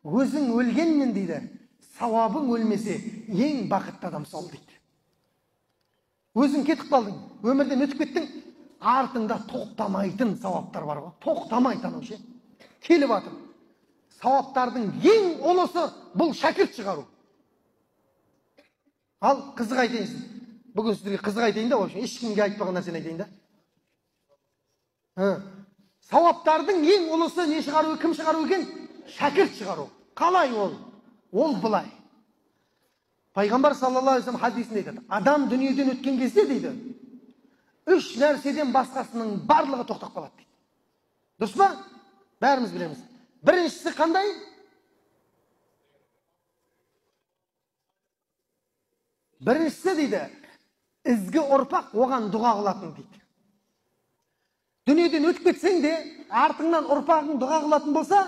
өзің өлгенмен дейді, сауабың өлмесе, ең бақытты адам сол дейді. Өзің кетіп қалдың, өмірден өтіп кеттің, артыңда тоқтамайтын сауаптар бар ғой. Тоқтамайтын анау ше. Келіп атыр. Сауаптардың ең ұлысы бұл шәкірт шығару. Ал қызық айтайын. Бүгін сіздерге қызық айтайын да, ешкімге айтпаған нәрсені айтайын да. Сауаптардың ең ұлысы не шығару, кім шығару екен? Шәкірт шығару. Қалай ол? Ол былай. Пайғамбар саллаллаху алейхи вассалам хадисінде айтады, адам дүниеден өткен кезде дейді, 3 нәрседен басқасының барлығы тоқтап қалады дейді. Дұрыс па? Бәріміз білеміз. Біріншісі қандай? Біріншісі дейді, ізгі ұрпақ оған дұға қылатын дейді. Дүниеден өтіп кетсең де, артыңнан ұрпағың дұға қылатын болса,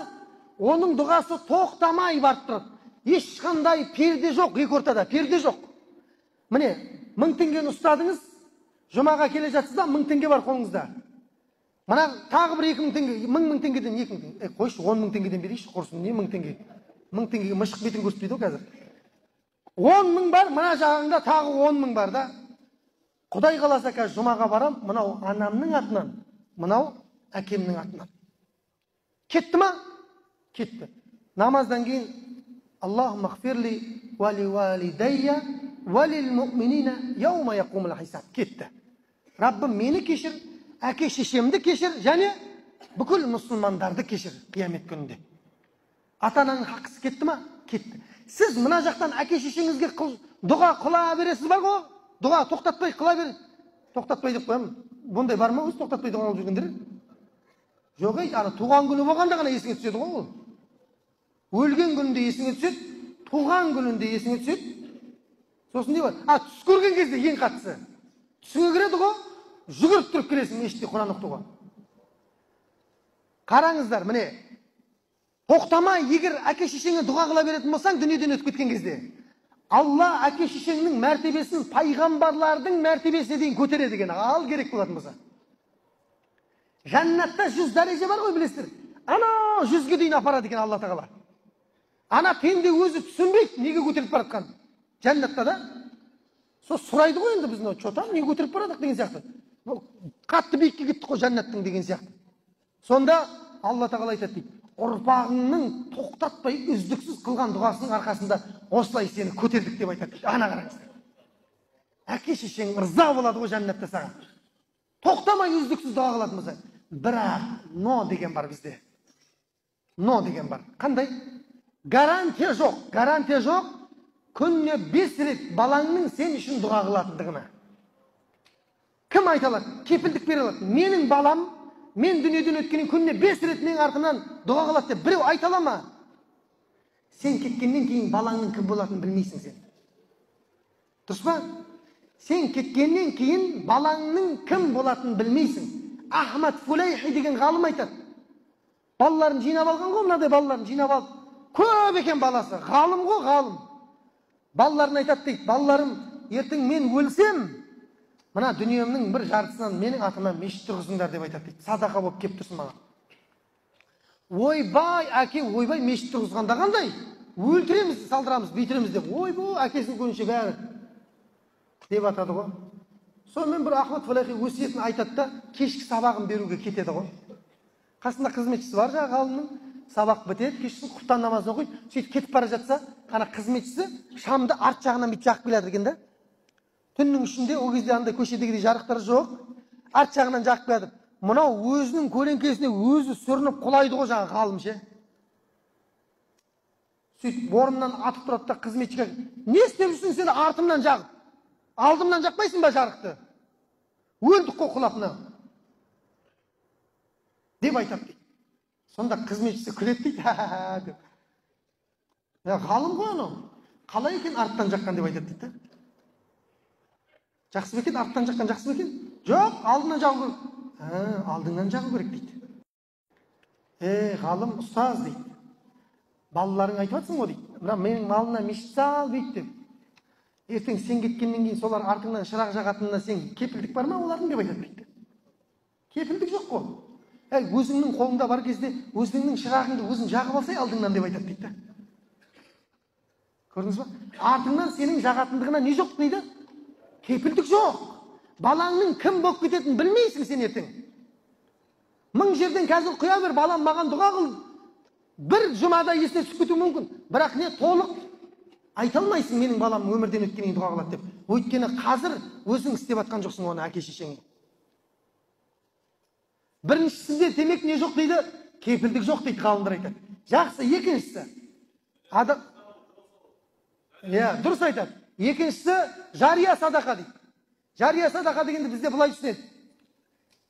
оның дұғасы тоқтамай барып тұрады. Ешқандай перде жоқ, екі ортада перде жоқ. Міне, 1000 теңгені ұстадыңыз, жұмаға келе жатсыз да, 1000 теңге бар қолыңызда. Мына тағы бір 2000 теңге, 1000 теңгеден 2000 теңге. Қойшы, 10.000 теңгеден берейші, құрсын, не 1000 теңге? 1000 теңгеге мышық бетін көрсетпейді ғой қазір. 10.000 бар, мына жағыңда тағы 10.000 бар да. Құдай қаласа қазір жұмаға барам, мынау анамның атынан, мынау әкемнің атынан. Кетті ма? Кетті. Намаздан кейін Аллахумма гфирли ва ли валидайя ва лил муъминина яума якумул хисаб. Кетті. Раббым мені кешір, әке шешемді кешір, және бүкіл мұсылмандарды кешір қиямет күнінде. Ата-ананың хақысы кетті ма? Кетті. Сіз мына жақтан әке шешеңізге дұға қыла бересіз бар ғой? Дұға тоқтатпай қыла бер. Тоқтатпай деп қоямын. Бұндай бар ма? Өзі тоқтатпай дұға қылып жүргендер? Жоқ, ана туған күні болғанда ғана есіңе түседі ғой ол. Өлген күнінде есіңе түседі, туған күнінде есіңе түседі. Сосын не бар? Түс көрген кезде ең қатысы. Түсіңе кіреді ғой, жүгіріп тұрып келесің мешітте Құран оқытуға. Қараңыздар, міне, тоқтамай егер әке шешеңе дұға қыла беретін болсаң, дүниеден өтіп кеткен кезде, Алла әке шешеңнің мәртебесін пайғамбарлардың мәртебесіне дейін көтереді екен, ал керек болатын болса. Жәннатта 100 дәреже бар ғой, білесіздер. Ана 100-ге дейін апарады екен Алла тағала. Ана пенде өзі түсінбейді, неге көтеріп баратқан. Жәннатта да. Сол сұрайды ғой енді біздің, чотам, неге көтеріп барадық деген сияқты. Қатты биікке кеттік қой жәннаттың деген сияқты. Сонда Алла тағала айтады дейді, ұрпағыңның тоқтатпай үздіксіз қылған дұғасының арқасында осылай сені көтердік деп айтады. Ана қараңыздар. Әке шешең ырза болады ғой жәннатта саған. Тоқтамай үздіксіз дұға қылатын болса. Бірақ но деген бар бізде. Но деген бар. Қандай? Гарантия жоқ. Гарантия жоқ. Күніне 5 рет балаңның сен үшін дұға қылатындығына. Кім айта алады? Кепілдік бере алады. Менің балам, мен дүниеден өткеннен күніне 5 рет менің артынан дұға қылады деп біреу айта ала ма? Сен кеткеннен кейін балаңның кім болатынын білмейсің сен. Дұрыс па? Сен кеткеннен кейін балаңның кім болатынын білмейсің. Ахмад Фулейхи деген ғалым айтады. Балаларын жинап алған ғой, мынадай балаларын жинап алып. Көп екен баласы, ғалым ғой, ғалым. Балаларын айтады дейді, балаларым, ертең мен өлсем, мына дүниемнің бір жартысынан менің атыма мешіт тұрғызыңдар деп айтады дейді. Садақа болып кеп тұрсын маған. Ойбай, әке, ойбай, мешіт тұрғызғанда қандай? Өлтіреміз, салдырамыз, бейтіреміз деп. Ойбай, әкесінің көңілінше бәрі деп атады ғой. Сонымен бір Ахмад Фулейхи өсиетін айтады да, кешкі сабағын беруге кетеді ғой. Қасында қызметшісі бар жаңағы ғалымның. Сабақ бітеді, кешкісін құптан намазын оқиды. Сөйтіп кетіп бара жатса, ана қызметшісі шамды арт жағынан бүйтіп жағып келеді екен да. Түннің ішінде ол кезде андай көшедегідей жарықтар жоқ. Арт жағынан жағып келеді. Мынау өзінің көлеңкесіне өзі сүрініп құлайды ғой жаңағы ғалым ше. Сөйтіп орнынан атып тұрады да қызметшіге, не істеп жүрсің сен артымнан жағып? Алдымнан жақпайсың ба жарықты? Өлдік қой құлап мына. Деп айтады дейді. Сонда қызметшісі күледі дейді. Ғалым ғой анау. Қалай екен арттан жаққан деп айтады дейді. Жақсы бекен, арттан жаққан жақсы бекен? Жоқ, алдынан жағу керек. Алдыңнан жағу керек дейді. Ғалым, ұстаз дейді. Балаларың айтып жатсың ғой дейді. Мына менің малына мешіт сал дейді деп. Ертең сен кеткеннен кейін солар артыңнан шырақ жағатынына сен кепілдік бар ма олардың деп айтады дейді. Кепілдік жоқ қой. Өзіңнің қолыңда бар кезде өзіңнің шырағыңды өзің жағып алсай алдыңнан деп айтады дейді. Көрдіңіз ба? Артыңнан сенің жағатындығына не жоқ дейді? Кепілдік жоқ. Балаңның кім болып кететінін білмейсің сен ертең. 1000 жерден қазір құя бер, балам маған дұға қыл. Bir жұмада есіне түсіп кетуі мүмкін. Бірақ не толық айта алмайсың менің балам өмірден өткеннен дұға қылады деп. Өйткені қазір өзің істеп жатқан жоқсың оны әке шешеңе. Біріншісінде демек не жоқ дейді? Кепілдік жоқ дейді ғалымдар айтады. Жақсы, екіншісі. Дұрыс айтады. Екіншісі жария садақа дейді. Жария садақа дегенде бізде былай түсінеді.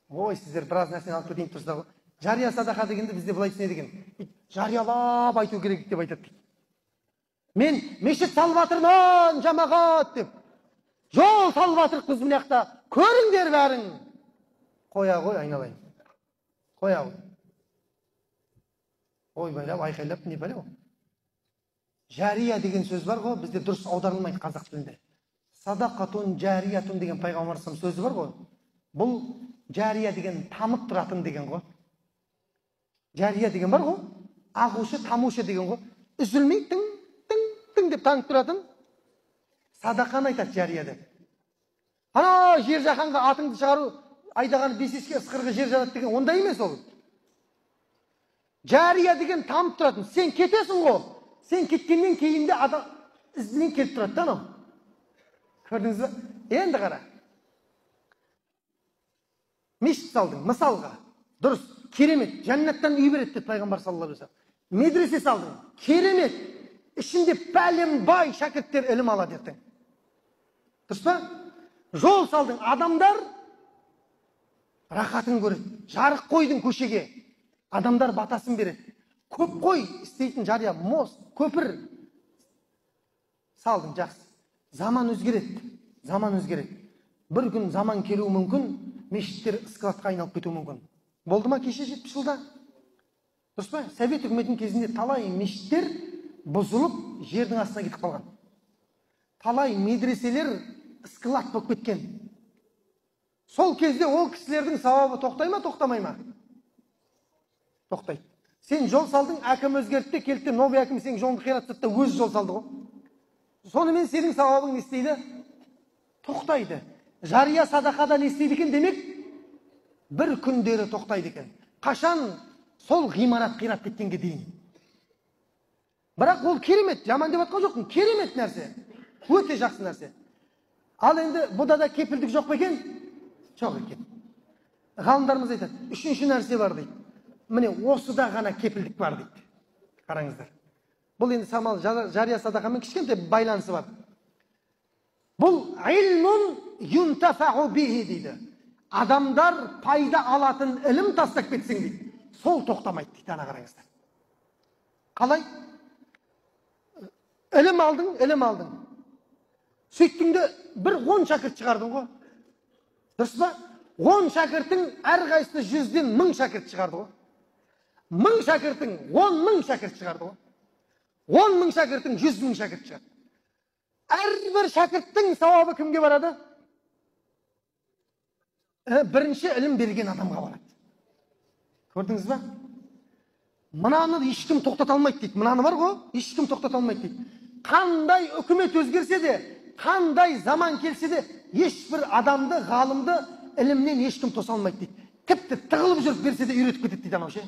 Ой, сіздер біраз нәрсені алып кетейін тұрсыздар ғой. Жария садақа дегенде бізде былай түсінеді екен. Жариялап айту керек деп айтады. Мен мешіт салып жатырмын, жамағат деп. Жол салып жатырмыз мына жақта. Көріңдер бәрің. Қоя ғой айналайын. Қоя ғой. Ойбайлап, айқайлап не бәле ғой. Жария деген сөз бар ғой, бізде дұрыс аударылмайды қазақ тілінде. Садақатун жариятун деген пайғамбарымыздың сөзі бар ғой. Бұл жария деген тамып тұратын деген ғой. Жария деген бар ғой, ағушы, тамушы деген ғой. Үзілмей тың деп таңып тұратын садақаны айтады жария деп. Ана жер жаһанға атыңды шығару, айдаған бесеске ысқырғы жер жарады деген ондай емес ол. Жария деген тамып тұратын. Сен кетесің ғой. Сен кеткеннен кейінде адам ізбінен келіп тұрады да анау. Көрдіңіз бе? Енді қара. Мешіт салдың, мысалға. Дұрыс, керемет. Жәннаттан үй береді деп пайғамбар саллаллаху алейхи ва саллям. Медресе салдың, керемет. Ішінде бай шәкірттер ілім алады ертең. Дұрыс па? Жол салдың, адамдар рахатын көреді. Жарық қойдың көшеге. Адамдар батасын береді. Көп қой істейтін жария, мост, көпір. Салдың, жақсы. Заман өзгереді. Заман өзгереді. Bir күн заман келуі мүмкін, мешіттер складқа айналып кетуі мүмкін. Болды ма кеше 70 жылда? Дұрыс па? Совет үкіметінің кезінде талай мешіттер бұзылып, жердің астына кетіп қалған. Талай медреселер склад болып кеткен. Сол кезде ол кісілердің сауабы тоқтай ма, тоқтамай ма? Тоқтайды. Сен жол салдың, әкім өзгертті, келді, новый әкім сен жолыңды қиратсатта өз жол салды ғой. Сонымен сенің сауабың не істейді? Тоқтайды. Жария садақада не істейді екен демек? Bir күндері тоқтайды екен. Қашан? Сол ғимарат қирап кеткенге дейін. Бірақ ол керемет, жаман деп атқан жоқпын, керемет нәрсе. Өте жақсы нәрсе. Ал енді бұда да кепілдік жоқ па екен? Жоқ екен. Ғалымдарымыз айтады, үшінші нәрсе бар дейді. Міне осыда ғана кепілдік бар дейді. Қараңыздар. Бұл енді самал жария садақамен кішкентай байланысы бар. Бұл илмун юнтафау бихи дейді. Адамдар пайда алатын ілім тастап кетсең дейді. Сол тоқтамайды дейді, ана қараңыздар. Қалай? Ілім алдың. Сөйттіңді бір 10 шәкірт шығардың ғой. Дұрыс па? 10 шәкірттің әрқайсысы 100-ден 1000 шәкірт шығарды ғой. 1000 шәкірттің 10.000 шәкірт шығарды ғой. 10.000 шәкірттің 100.000 шәкірт шығарды. Әрбір шәкірттің сауабы кімге барады? Бірінші ілім берген адамға барады. Көрдіңіз ба? Мынаны ешкім тоқтата алмайды дейді. Мынаны бар ғой, ешкім тоқтата алмайды дейді. Қандай үкімет өзгерсе де, қандай заман келсе де, ешбір адамды, ғалымды ілімнен ешкім тоса алмайды дейді. Тіпті тығылып жүріп берсе де үйретіп кетеді дейді анау ше.